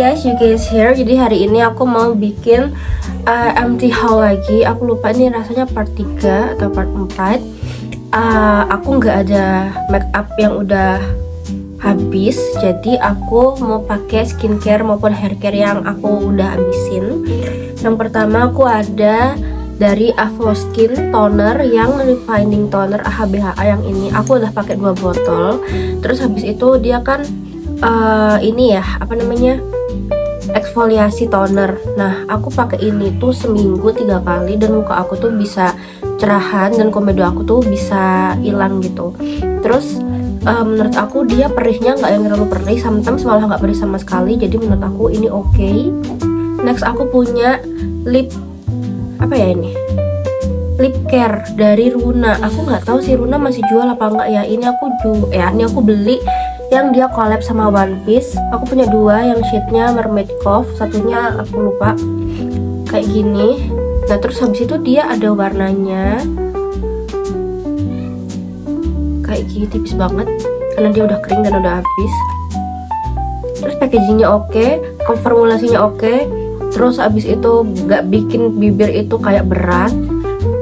guys, you guys here. Jadi hari ini aku mau bikin empty haul lagi. Aku lupa ini rasanya part 3 atau part 4. Aku nggak ada make up yang udah habis, jadi aku mau pakai skincare maupun hair care yang aku udah habisin. Yang pertama aku ada dari Avoskin toner yang refining toner AHBHA yang ini. Aku udah pakai 2 botol. Terus habis itu dia kan ini ya, apa namanya, eksfoliasi toner. Nah, aku pakai ini tuh seminggu 3 kali dan muka aku tuh bisa cerahan dan komedo aku tuh bisa hilang gitu. Terus menurut aku dia perihnya nggak yang terlalu perih, sometimes malah nggak perih sama sekali. Jadi menurut aku ini oke. Next aku punya lip lip care dari Runa. Aku nggak tahu sih Runa masih jual apa enggak ya. Ini aku beli yang dia collab sama One Piece. Aku punya 2, yang shade-nya Mermaid Cove, satunya aku lupa, kayak gini. Nah terus habis itu dia ada warnanya kayak gini, tipis banget karena dia udah kering dan udah habis. Terus packagingnya oke, formulasinya oke. Terus habis itu gak bikin bibir itu kayak berat,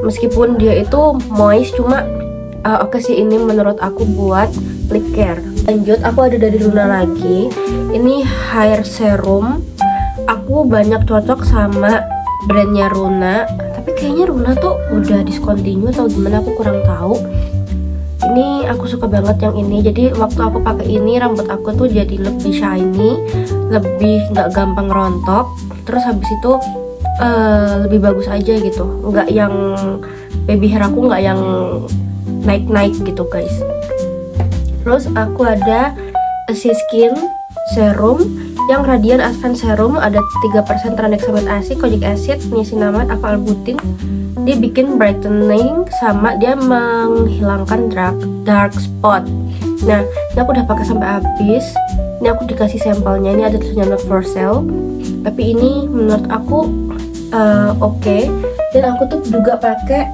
meskipun dia itu moist, cuma oke sih ini menurut aku buat lip care. Lanjut aku ada dari Luna lagi. Ini hair serum. Aku banyak cocok sama brandnya Runa, tapi kayaknya Runa tuh udah discontinue atau gimana, aku kurang tahu. Ini aku suka banget yang ini. Jadi waktu aku pakai ini rambut aku tuh jadi lebih shiny, lebih nggak gampang rontok. Terus habis itu lebih bagus aja gitu. Nggak yang baby hair aku nggak yang naik-naik gitu guys. Terus aku ada Skin serum yang Radiant Advanced Serum, ada 3% tranexamic acid, kojic acid, niacinamide, alpha-arbutin. Dia bikin brightening sama dia menghilangkan dark spot. Nah, ini aku udah pakai sampai habis. Ini aku dikasih sampelnya, ini ada tulisannya not for sale. Tapi ini menurut aku oke. Dan aku tuh juga pakai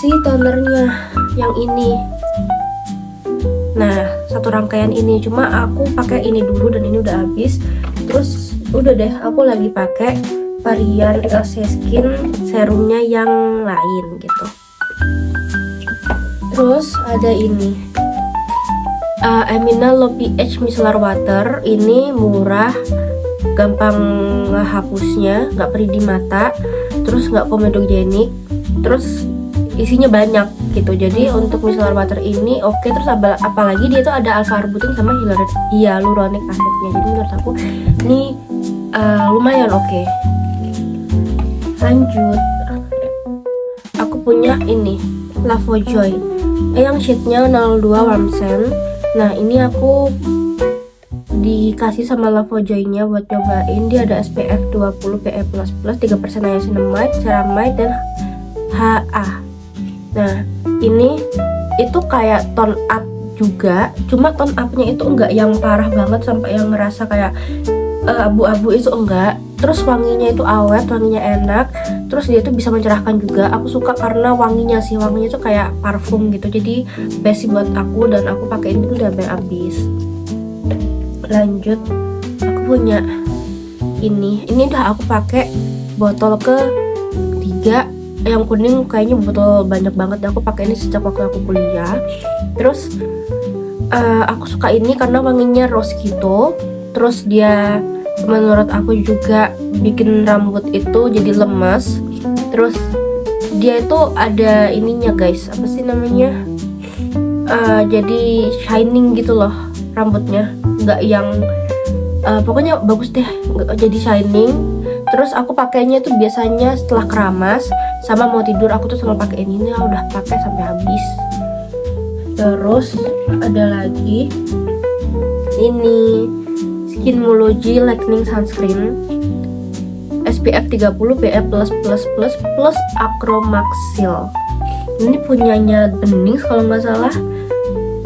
si tonernya yang ini. Nah, satu rangkaian ini, cuma aku pakai ini dulu dan ini udah habis. Terus udah deh, aku lagi pakai varian LC Skin serumnya yang lain gitu. Terus ada ini Amina Low pH Micellar Water. Ini murah, gampang hapusnya, nggak perih di mata, terus nggak komedogenik, terus isinya banyak gitu. Jadi untuk micellar water ini oke. Terus apalagi dia tuh ada alpha-arbutin sama hyaluronic acidnya. Jadi menurut aku ini lumayan oke. Lanjut aku punya ini Lavojoy yang shade-nya 02 Warm Scent. Nah ini aku dikasih sama Lavojoy-nya buat cobain. Dia ada SPF 20 PA++, 3% niacinamide, ceramide, dan HA. Nah ini itu kayak tone up juga, cuma tone upnya itu enggak yang parah banget sampai yang ngerasa kayak abu-abu, itu enggak. Terus wanginya itu awet, wanginya enak. Terus dia itu bisa mencerahkan juga. Aku suka karena wanginya itu kayak parfum gitu. Jadi best sih buat aku, dan aku pakein itu udah sampai habis. Lanjut aku punya ini udah aku pakai botol ke-3. Yang kuning kayaknya botol banyak banget. Aku pakai ini sejak waktu aku kuliah. Terus aku suka ini karena wanginya rose gitu. Terus dia menurut aku juga bikin rambut itu jadi lemas. Terus dia itu ada ininya guys, apa sih namanya, jadi shining gitu loh rambutnya, nggak yang pokoknya bagus deh, nggak jadi shining. Terus aku pakainya tuh biasanya setelah keramas sama mau tidur, aku tuh selalu pakai ini. Udah pakai sampai habis. Terus ada lagi ini Skinmology Lightening Sunscreen SPF 30 PA+++ plus Acromaxil. Ini punyanya Bening kalau nggak salah.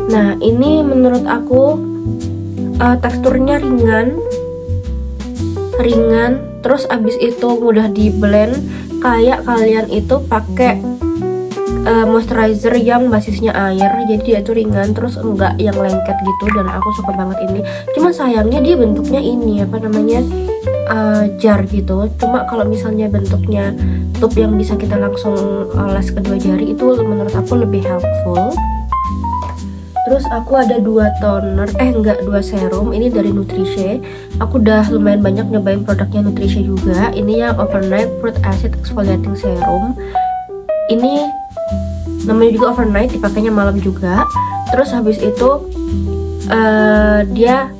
Nah ini menurut aku teksturnya ringan, terus abis itu mudah di blend. Kayak kalian itu pakai moisturizer yang basisnya air, jadi dia tuh ringan terus enggak yang lengket gitu, dan aku suka banget ini. Cuma sayangnya dia bentuknya ini apa namanya, jar gitu. Cuma kalau misalnya bentuknya tube yang bisa kita langsung les kedua jari itu menurut aku lebih helpful. Terus aku ada 2 toner, dua serum. Ini dari Nutrice. Aku udah lumayan banyak nyobain produknya Nutrice juga. Ini yang Overnight Fruit Acid Exfoliating Serum. Ini namanya juga overnight, dipakainya malam juga. Terus habis itu dia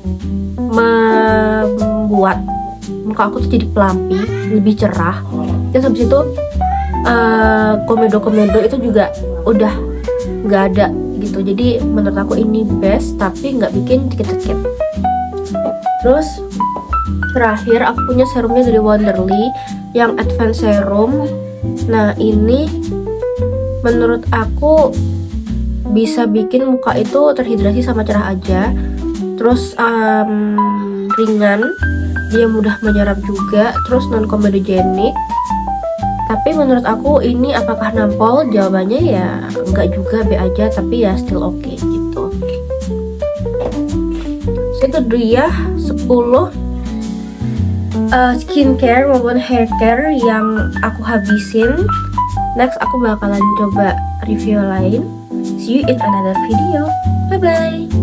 membuat muka aku tuh jadi pelampi, lebih cerah. Terus habis itu komedo-komedo itu juga udah nggak ada gitu. Jadi menurut aku ini best, tapi nggak bikin cekit-cekit. Terus terakhir aku punya serumnya dari Wonderly yang Advanced Serum. Nah ini menurut aku bisa bikin muka itu terhidrasi sama cerah aja. Terus ringan, dia mudah menyerap juga, terus non comedogenic. Tapi menurut aku ini apakah nampol? Jawabannya ya enggak juga, B aja, tapi ya still oke gitu. So itu dia 10 skincare maupun hair care yang aku habisin. Next aku bakalan coba review lain. See you in another video. Bye bye.